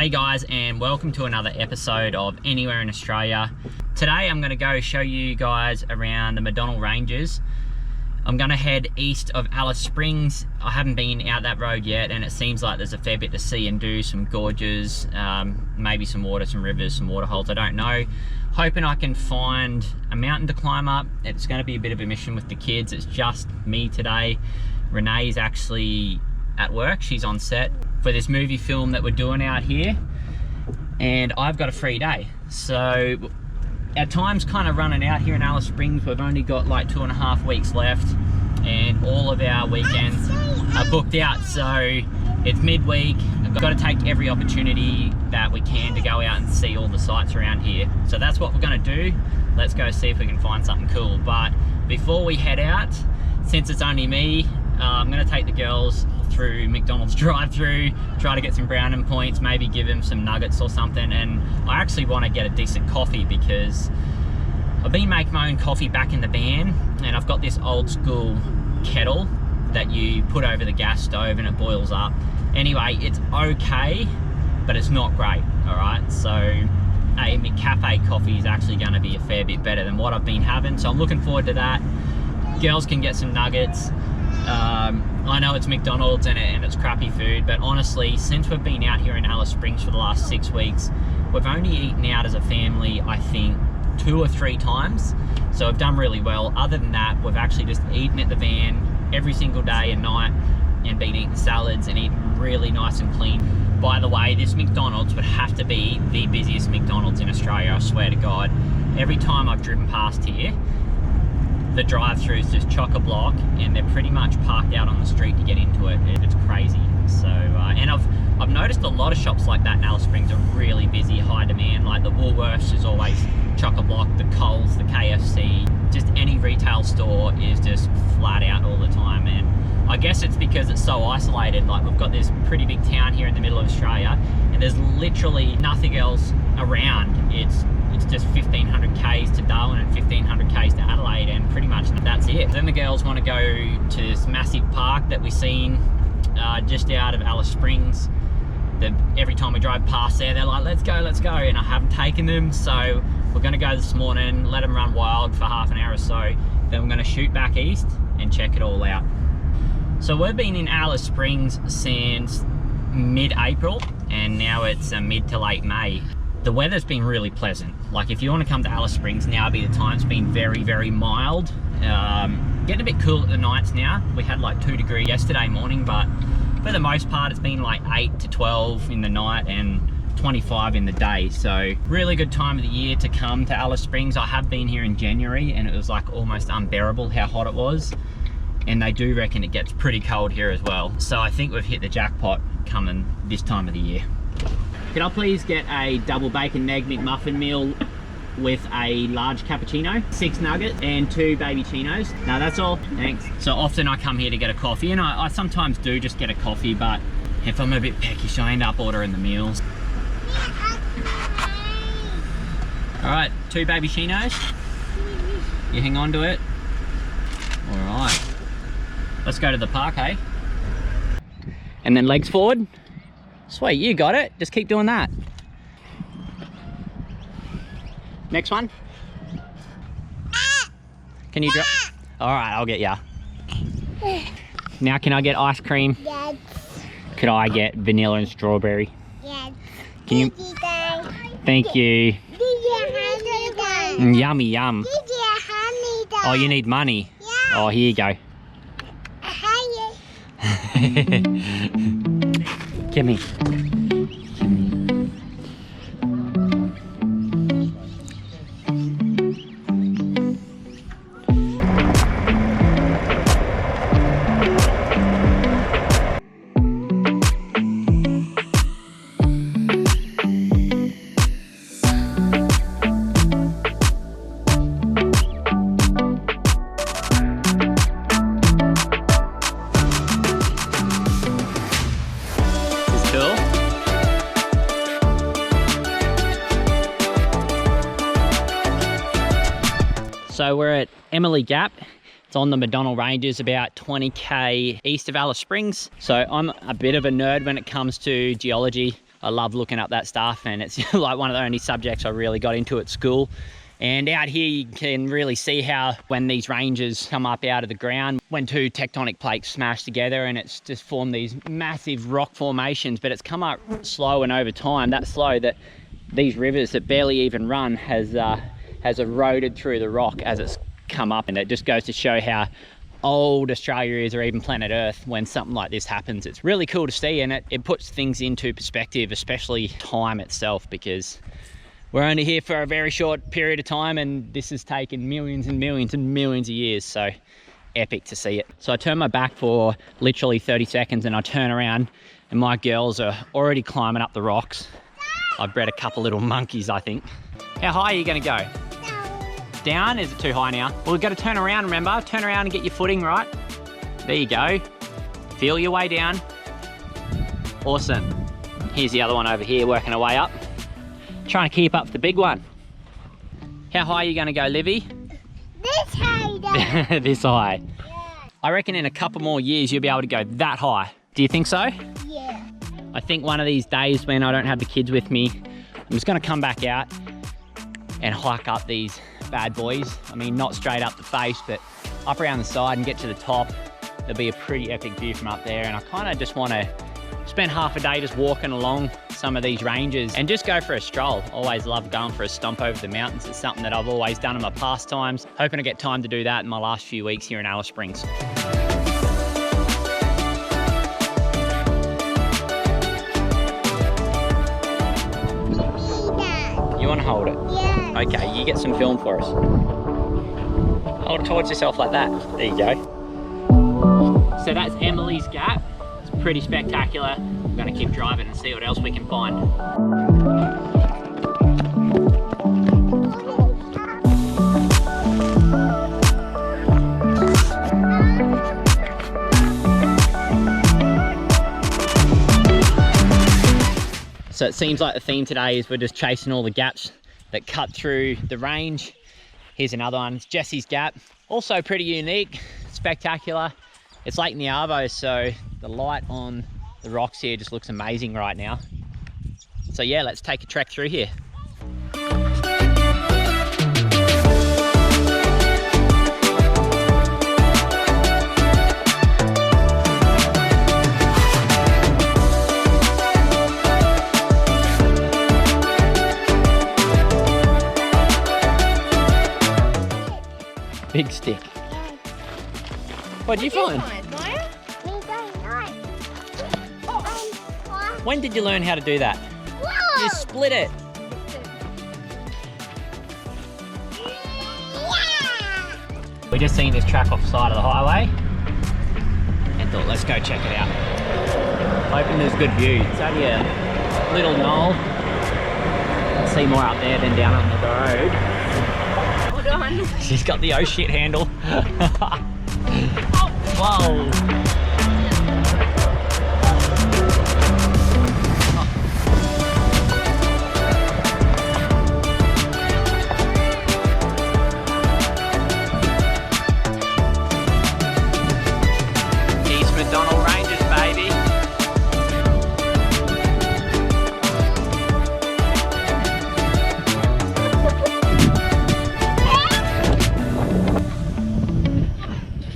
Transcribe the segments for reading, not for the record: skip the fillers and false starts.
Hey guys, and welcome to another episode of Anywhere in Australia. Today I'm going to go show you guys around the Macdonnell Ranges. I'm going to head east of Alice Springs. I haven't been out that road yet, and it seems like there's a fair bit to see and do. Some gorges, maybe some water, some rivers, some waterholes, I don't know. Hoping I can find a mountain to climb up. It's going to be a bit of a mission with the kids. It's just me today. Renee's actually at work. She's on set for this movie film that we're doing out here, and I've got a free day. So our time's kind of running out here in Alice Springs. We've only got like 2.5 weeks left, and all of our weekends are booked out. So it's midweek. I've got to take every opportunity that we can to go out and see all the sights around here. So that's what we're going to do. Let's go see if we can find something cool. But before we head out, since it's only me, I'm going to take the girls through McDonald's drive-through, try to get some brownie points, maybe give them some nuggets or something. And I actually want to get a decent coffee because I've been making my own coffee back in the van, and I've got this old school kettle that you put over the gas stove and it boils up. Anyway, it's okay, but it's not great, all right? So a McCafe coffee is actually going to be a fair bit better than what I've been having, so I'm looking forward to that. Girls can get some nuggets. I know it's McDonald's and it's crappy food, but honestly, since we've been out here in Alice Springs for the last 6 weeks, we've only eaten out as a family, I think, 2 or 3 times. So we've done really well. Other than that, we've actually just eaten at the van every single day and night, and been eating salads and eating really nice and clean. By the way, this McDonald's would have to be the busiest McDonald's in Australia, I swear to God. Every time I've driven past here, the drive-throughs just chock-a-block, and they're pretty much parked out on the street to get into it. It's crazy. So, and I've noticed a lot of shops like that in Alice Springs are really busy, high demand. Like the Woolworths is always chock-a-block, the Coles, the KFC, just any retail store is just flat out all the time. And I guess it's because it's so isolated. Like we've got this pretty big town here in the middle of Australia, and there's literally nothing else around. It's just 1,500 k's to Darwin and 1,500 k's to Adelaide, and pretty much that's it. Then the girls want to go to this massive park that we've seen just out of Alice Springs. Every time we drive past there, they're like, let's go, and I haven't taken them. So we're going to go this morning, let them run wild for half an hour or so, then we're going to shoot back east and check it all out. So we've been in Alice Springs since mid-April, and now it's mid to late May. The weather's been really pleasant. Like if you want to come to Alice Springs, now would be the time. It's been very, very mild. Getting a bit cool at the nights now. We had like 2 degrees yesterday morning, but for the most part it's been like 8 to 12 in the night and 25 in the day. So really good time of the year to come to Alice Springs. I have been here in January, and it was like almost unbearable how hot it was. And they do reckon it gets pretty cold here as well. So I think we've hit the jackpot coming this time of the year. Can I please get a double bacon egg McMuffin meal with a large cappuccino, 6 nuggets and 2 baby chinos? No, that's all, thanks. So often I come here to get a coffee, and I sometimes do just get a coffee, but if I'm a bit peckish, I end up ordering the meals. All right, 2 baby chinos. You hang on to it. All right, let's go to the park, hey? And then legs forward. Sweet, you got it. Just keep doing that. Next one. Can you drop? All right, I'll get ya. Now, can I get ice cream? Yes. Could I get vanilla and strawberry? Yes. Can you? Thank you. Yummy, yum. Oh, you need money? Yeah. Oh, here you go. Gimme. So we're at Emily Gap. It's on the Macdonnell Ranges, about 20k east of Alice Springs. So I'm a bit of a nerd when it comes to geology. I love looking up that stuff, and it's like one of the only subjects I really got into at school. And out here you can really see how when these ranges come up out of the ground, when two tectonic plates smash together, and it's just formed these massive rock formations, but it's come up slow, and over time, that slow, that these rivers that barely even run has eroded through the rock as it's come up. And it just goes to show how old Australia is, or even planet Earth, when something like this happens. It's really cool to see, and it puts things into perspective, especially time itself, because we're only here for a very short period of time, and this has taken millions and millions and millions of years. So epic to see it. So I turn my back for literally 30 seconds and I turn around, and my girls are already climbing up the rocks. I've bred a couple little monkeys, I think. How high are you going to go? Down? Is it too high now? Well, we've got to turn around, remember? Turn around and get your footing right. There you go. Feel your way down. Awesome. Here's the other one over here working her way up. Trying to keep up the big one. How high are you going to go, Livy? This high. This high. Yeah. I reckon in a couple more years you'll be able to go that high. Do you think so? Yeah. I think one of these days when I don't have the kids with me, I'm just going to come back out and hike up these bad boys. I mean, not straight up the face, but up around the side and get to the top. There'll be a pretty epic view from up there, and I kind of just want to spend half a day just walking along some of these ranges and just go for a stroll. Always love going for a stomp over the mountains. It's something that I've always done in my pastimes. Hoping to get time to do that in my last few weeks here in Alice Springs. You want to hold it? Yeah. Okay, you get some film for us. Hold it towards yourself like that. There you go. So that's Emily's Gap. It's pretty spectacular. I'm going to keep driving and see what else we can find. So it seems like the theme today is we're just chasing all the gaps that cut through the range. Here's another one, it's Jesse's Gap. Also pretty unique, spectacular. It's Lake Niavo, so the light on the rocks here just looks amazing right now. So yeah, let's take a trek through here. Big stick. What did you find? When did you learn how to do that? Whoa. You split it. Yeah. We just seen this track off the side of the highway and thought, let's go check it out. Hoping there's good view. It's only a little knoll. I'll see more up there than down on the road. Hold on. She's got the oh shit handle. Whoa. Macdonnell Ranges, baby.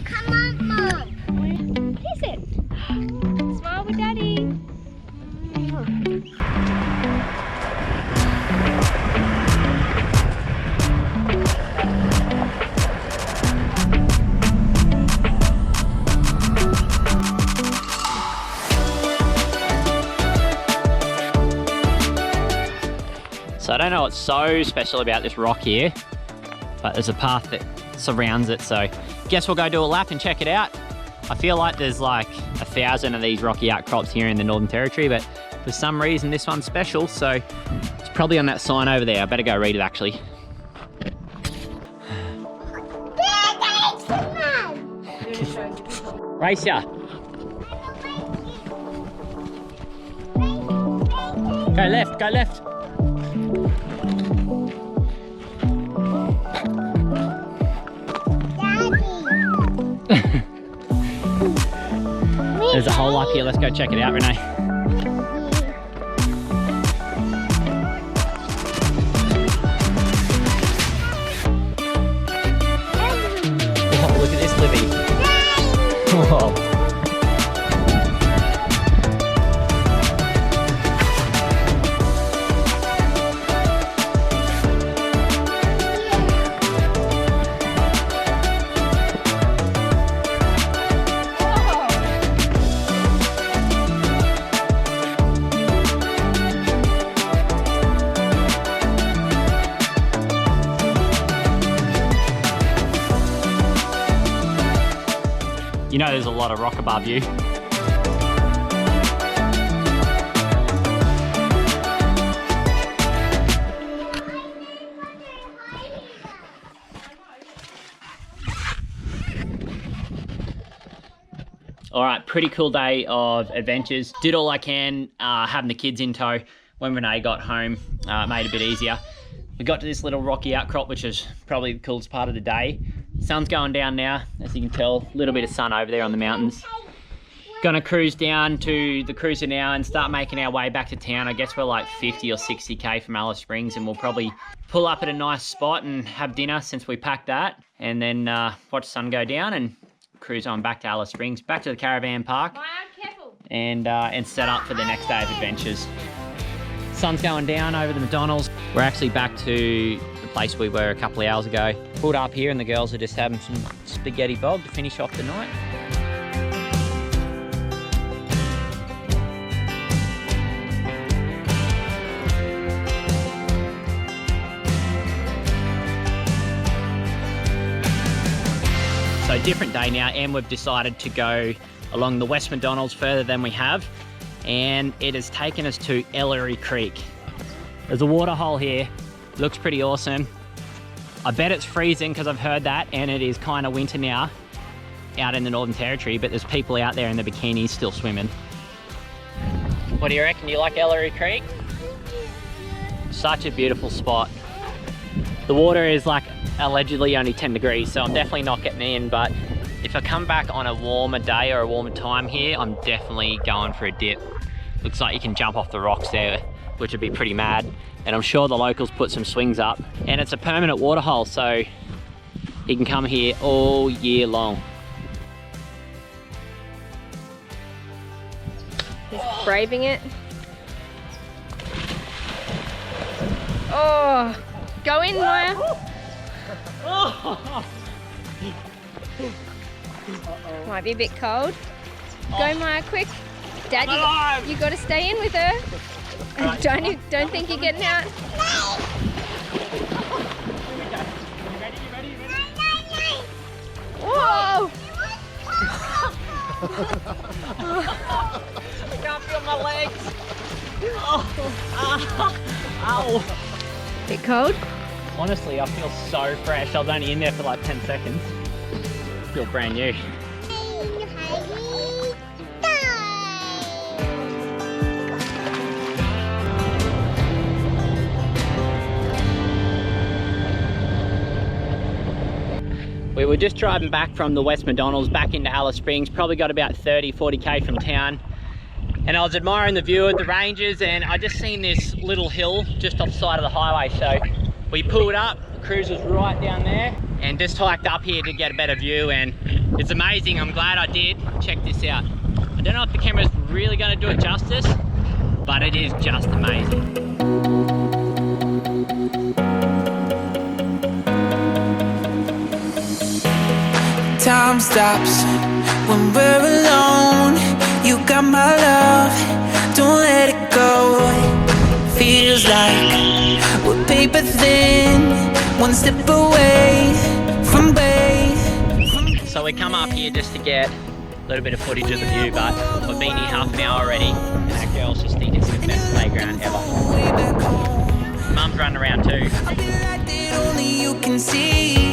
Come on, Mom. Kiss it. Smile with Daddy. So I don't know what's so special about this rock here, but there's a path that surrounds it, so guess we'll go do a lap and check it out. I feel like there's like 1,000 of these rocky outcrops here in the Northern Territory, but for some reason this one's special, so it's probably on that sign over there. I better go read it actually. Race ya. Go left, go left. There's a hole up here, let's go check it out, Renee. Libby. Oh. You know there's a lot of rock above you. All right, pretty cool day of adventures. Did all I can, having the kids in tow. When Renee got home, made it a bit easier. We got to this little rocky outcrop, which is probably the coolest part of the day. Sun's going down now, as you can tell. A little bit of sun over there on the mountains. Gonna cruise down to the cruiser now and start making our way back to town. I guess we're like 50 or 60k from Alice Springs, and we'll probably pull up at a nice spot and have dinner since we packed that, and then watch the sun go down and cruise on back to Alice Springs, back to the caravan park, and set up for the next day of adventures. Sun's going down over the McDonalds. We're actually back to the place we were a couple of hours ago. Pulled up here and the girls are just having some spaghetti bog to finish off the night. So different day now, and we've decided to go along the West McDonalds further than we have, and it has taken us to Ellery Creek. There's a water hole here, looks pretty awesome. I bet it's freezing because I've heard that, and it is kind of winter now out in the Northern Territory, but there's people out there in the bikinis still swimming. What do you reckon? Do you like Ellery Creek? Such a beautiful spot. The water is like allegedly only 10 degrees, so I'm definitely not getting in, but if I come back on a warmer day or a warmer time here, I'm definitely going for a dip. Looks like you can jump off the rocks there, which would be pretty mad. And I'm sure the locals put some swings up. And it's a permanent water hole, so you can come here all year long. He's braving it. Oh, go in, Maya. Might be a bit cold. Go, Maya, quick. Dad, you got to stay in with her. Right. Don't think you're getting out. Whoa! I can't feel my legs. Oh. Ow. Bit cold? Honestly, I feel so fresh. I was only in there for like 10 seconds. I feel brand new. We were just driving back from the West McDonalds back into Alice Springs, probably got about 30-40k from town, and I was admiring the view of the ranges, and I just seen this little hill just off the side of the highway, so we pulled up. The cruise was right down there, and just hiked up here to get a better view, and it's amazing. I'm glad I did. Check this out. I don't know if the camera's really going to do it justice, but it is just amazing. Time stops when we're alone. You got my love, don't let it go. Feels like we're paper thin, one step away from So we come up here just to get a little bit of footage of the view, but we've been here half an hour already, and our girls just think it's the best playground ever. Mum's running around too. only you can see.